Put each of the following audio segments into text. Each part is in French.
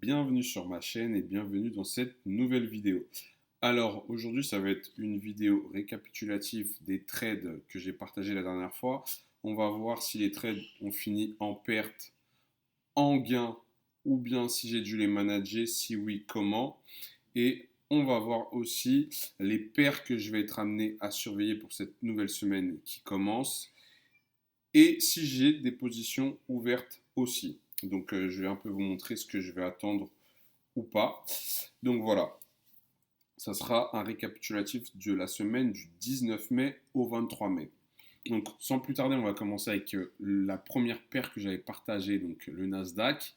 bienvenue sur ma chaîne et bienvenue dans cette nouvelle vidéo. Alors aujourd'hui ça va être une vidéo récapitulative des trades que j'ai partagés la dernière fois. On va voir si les trades ont fini en perte, en gain ou bien si j'ai dû les manager, si oui comment. Et on va voir aussi les paires que je vais être amené à surveiller pour cette nouvelle semaine qui commence et si j'ai des positions ouvertes aussi. Donc je vais un peu vous montrer ce que je vais attendre ou pas. Donc voilà, ça sera un récapitulatif de la semaine du 19 mai au 23 mai. Donc sans plus tarder, on va commencer avec la première paire que j'avais partagée, donc le Nasdaq.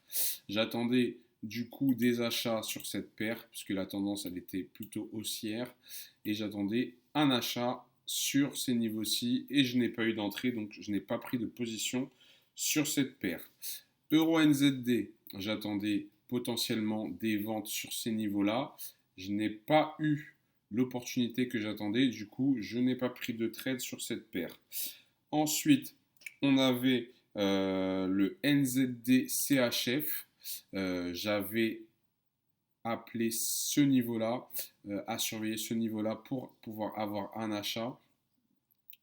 J'attendais du coup des achats sur cette paire, puisque la tendance elle était plutôt haussière, et j'attendais un achat sur ces niveaux-ci, et je n'ai pas eu d'entrée, donc je n'ai pas pris de position sur cette paire. Euro NZD, j'attendais potentiellement des ventes sur ces niveaux-là. Je n'ai pas eu l'opportunité que j'attendais, du coup, je n'ai pas pris de trade sur cette paire. Ensuite, on avait le NZD CHF. J'avais appelé ce niveau-là, à surveiller ce niveau-là pour pouvoir avoir un achat.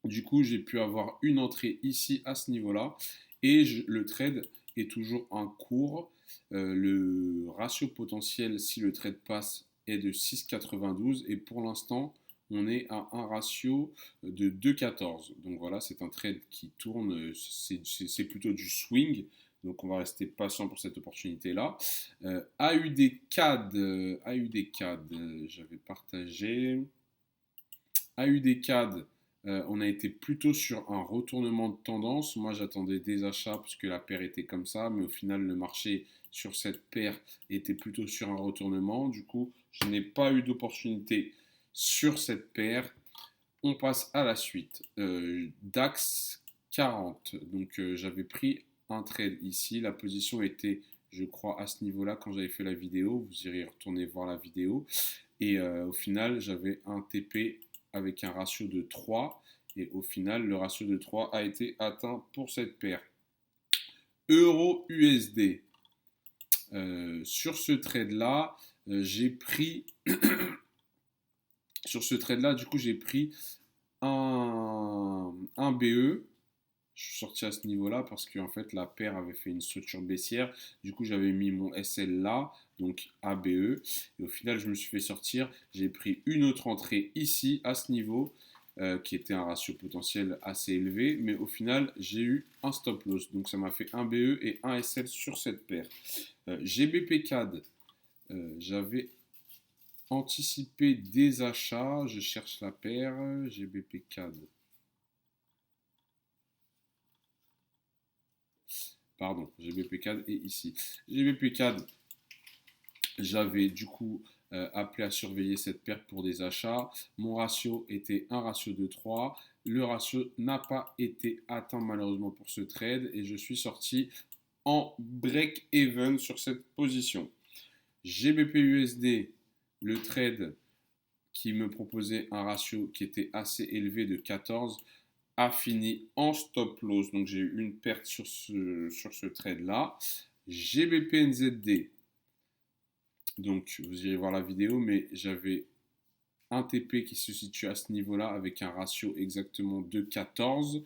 Du coup, j'ai pu avoir une entrée ici à ce niveau-là et le trade est toujours en cours. Le ratio potentiel, si le trade passe, est de 6,92 et pour l'instant, on est à un ratio de 2,14. Donc voilà, c'est un trade qui tourne, c'est plutôt du swing. Donc on va rester patient pour cette opportunité-là. AUD CAD, j'avais partagé. AUD CAD, on a été plutôt sur un retournement de tendance. Moi, j'attendais des achats puisque la paire était comme ça, mais au final, le marché sur cette paire était plutôt sur un retournement. Du coup, je n'ai pas eu d'opportunité sur cette paire. On passe à la suite. DAX 40. Donc, j'avais pris un trade ici. La position était, je crois, à ce niveau-là quand j'avais fait la vidéo. Vous irez retourner voir la vidéo. Et au final, j'avais un TP avec un ratio de 3. Et au final, le ratio de 3 a été atteint pour cette paire. Euro USD. Sur ce trade-là, j'ai pris... sur ce trade-là, du coup, j'ai pris un BE. Je suis sorti à ce niveau-là parce qu'en fait, la paire avait fait une structure baissière. Du coup, j'avais mis mon SL là, donc ABE. Et au final, je me suis fait sortir. J'ai pris une autre entrée ici, à ce niveau, qui était un ratio potentiel assez élevé. Mais au final, j'ai eu un stop loss. Donc, ça m'a fait un BE et un SL sur cette paire. GBP CAD, j'avais anticipé des achats. Je cherche la paire. GBP CAD. Pardon, GBP CAD est ici. GBP CAD, j'avais du coup appelé à surveiller cette perte pour des achats. Mon ratio était un ratio de 3. Le ratio n'a pas été atteint malheureusement pour ce trade et je suis sorti en break-even sur cette position. GBP USD, le trade qui me proposait un ratio qui était assez élevé de 14 a fini en stop loss. Donc j'ai eu une perte sur ce trade-là. GBP NZD, donc vous irez voir la vidéo, mais j'avais un TP qui se situe à ce niveau-là avec un ratio exactement de 14.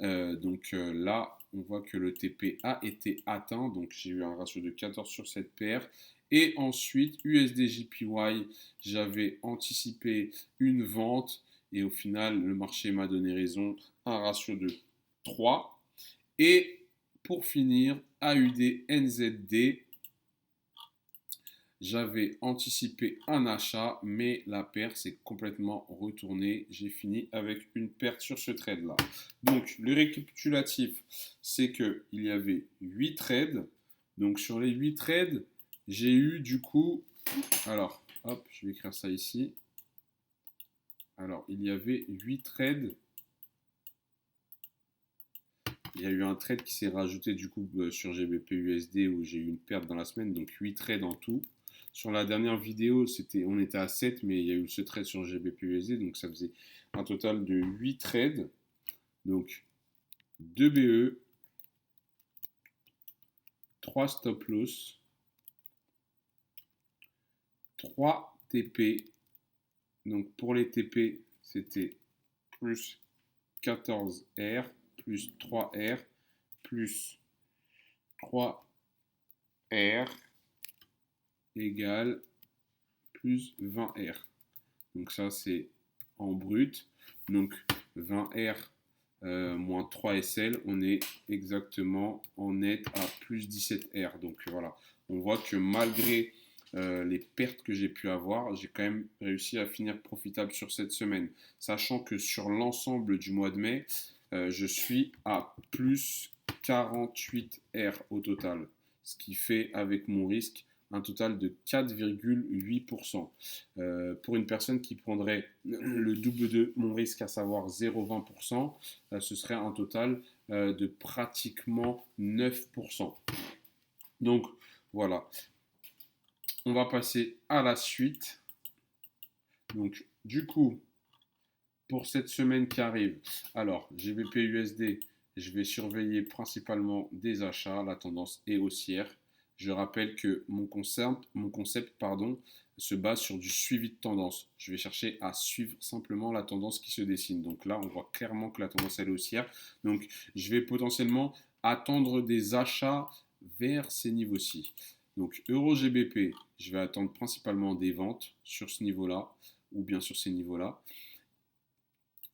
Là, on voit que le TP a été atteint. Donc j'ai eu un ratio de 14 sur cette paire. Et ensuite, USD-JPY, j'avais anticipé une vente. Et au final, le marché m'a donné raison. Un ratio de 3. Et pour finir, AUD-NZD, j'avais anticipé un achat, mais la paire s'est complètement retournée. J'ai fini avec une perte sur ce trade-là. Donc, le récapitulatif, c'est qu'il y avait 8 trades. Donc, sur les 8 trades, j'ai eu du coup... Alors, hop, je vais écrire ça ici. Alors, il y avait 8 trades. Il y a eu un trade qui s'est rajouté du coup sur GBP USD où j'ai eu une perte dans la semaine, donc 8 trades en tout. Sur la dernière vidéo, on était à 7, mais il y a eu ce trade sur GBP USD, donc ça faisait un total de 8 trades. Donc 2 BE, 3 stop loss, 3 TP. Donc pour les TP, c'était plus 14R plus 3R plus 3R égale plus 20R. Donc ça, c'est en brut. Donc 20R moins 3 SL, on est exactement en net à plus 17R. Donc voilà, on voit que malgré les pertes que j'ai pu avoir, j'ai quand même réussi à finir profitable sur cette semaine. Sachant que sur l'ensemble du mois de mai, je suis à plus 48R au total. Ce qui fait avec mon risque un total de 4,8%. Pour une personne qui prendrait le double de mon risque, à savoir 0,20%, ce serait un total de pratiquement 9%. Donc voilà, on va passer à la suite. Donc du coup, pour cette semaine qui arrive, alors GBP USD, je vais surveiller principalement des achats, la tendance est haussière. Je rappelle que mon concept se base sur du suivi de tendance. Je vais chercher à suivre simplement la tendance qui se dessine. Donc là, on voit clairement que la tendance est haussière. Donc je vais potentiellement attendre des achats vers ces niveaux-ci. Donc Euro GBP, je vais attendre principalement des ventes sur ce niveau-là ou bien sur ces niveaux-là.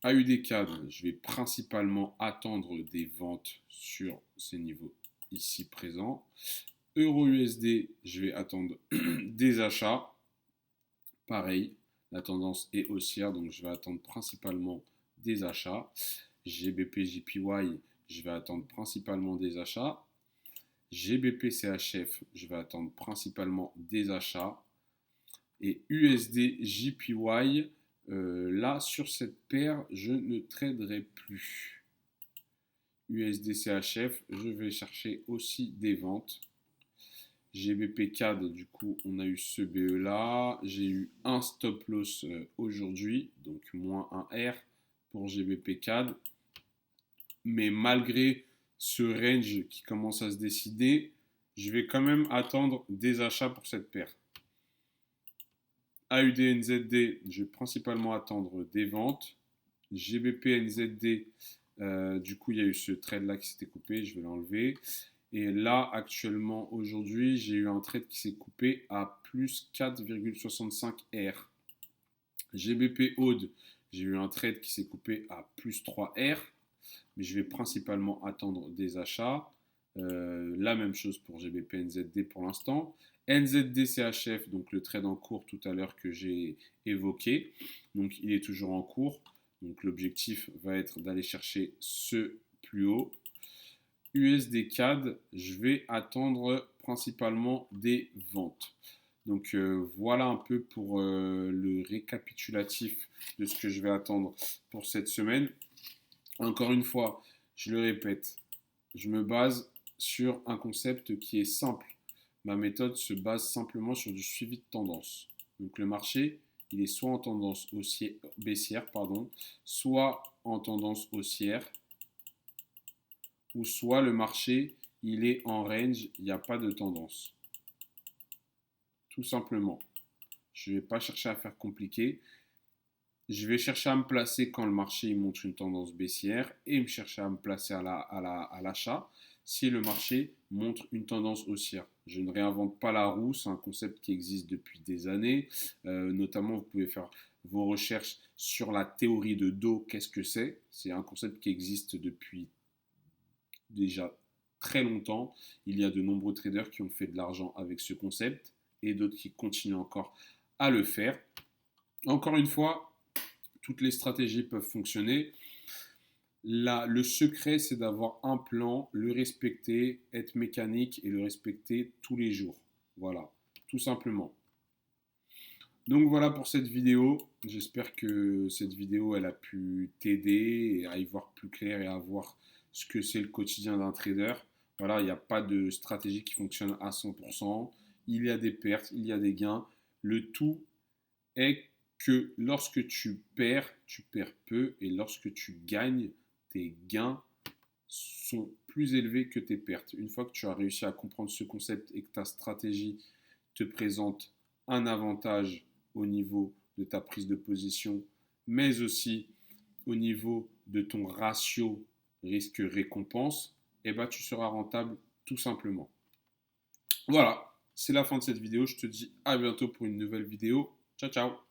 AUD-CAD, je vais principalement attendre des ventes sur ces niveaux ici présents. Euro-USD, je vais attendre des achats. Pareil, la tendance est haussière, donc je vais attendre principalement des achats. GBP-JPY, je vais attendre principalement des achats. GBP-CHF, je vais attendre principalement des achats. Et USD-JPY, là, sur cette paire, je ne traderai plus. USD-CHF, je vais chercher aussi des ventes. GBP CAD, du coup, on a eu ce BE là. J'ai eu un stop loss aujourd'hui, donc moins un R pour GBP CAD. Mais malgré ce range qui commence à se décider, je vais quand même attendre des achats pour cette paire. AUD-NZD, je vais principalement attendre des ventes. GBP-NZD, du coup, il y a eu ce trade là qui s'était coupé, je vais l'enlever. Et là, actuellement, aujourd'hui, j'ai eu un trade qui s'est coupé à plus 4,65 R. GBP Aude, j'ai eu un trade qui s'est coupé à plus 3 R. Mais je vais principalement attendre des achats. La même chose pour GBP NZD pour l'instant. NZD CHF, donc le trade en cours tout à l'heure que j'ai évoqué. Donc il est toujours en cours. Donc l'objectif va être d'aller chercher ce plus haut. USD CAD, je vais attendre principalement des ventes. Donc voilà un peu pour le récapitulatif de ce que je vais attendre pour cette semaine. Encore une fois, je le répète, je me base sur un concept qui est simple. Ma méthode se base simplement sur du suivi de tendance. Donc le marché, il est soit en tendance baissière, soit en tendance haussière, ou soit le marché, il est en range, il n'y a pas de tendance. Tout simplement. Je ne vais pas chercher à faire compliqué. Je vais chercher à me placer quand le marché il montre une tendance baissière et me chercher à me placer à l'achat si le marché montre une tendance haussière. Je ne réinvente pas la roue, c'est un concept qui existe depuis des années. Notamment, vous pouvez faire vos recherches sur la théorie de Dow. Qu'est-ce que c'est? C'est un concept qui existe depuis déjà très longtemps. Il y a de nombreux traders qui ont fait de l'argent avec ce concept et d'autres qui continuent encore à le faire. Encore une fois, toutes les stratégies peuvent fonctionner. Là, le secret, c'est d'avoir un plan, le respecter, être mécanique et le respecter tous les jours. Voilà, tout simplement. Donc voilà pour cette vidéo. J'espère que cette vidéo, elle a pu t'aider à y voir plus clair et à voir ce que c'est le quotidien d'un trader. Voilà, il n'y a pas de stratégie qui fonctionne à 100%. Il y a des pertes, il y a des gains. Le tout est que lorsque tu perds peu et lorsque tu gagnes, tes gains sont plus élevés que tes pertes. Une fois que tu as réussi à comprendre ce concept et que ta stratégie te présente un avantage au niveau de ta prise de position, mais aussi au niveau de ton ratio risque-récompense, eh ben, tu seras rentable tout simplement. Voilà, c'est la fin de cette vidéo. Je te dis à bientôt pour une nouvelle vidéo. Ciao, ciao.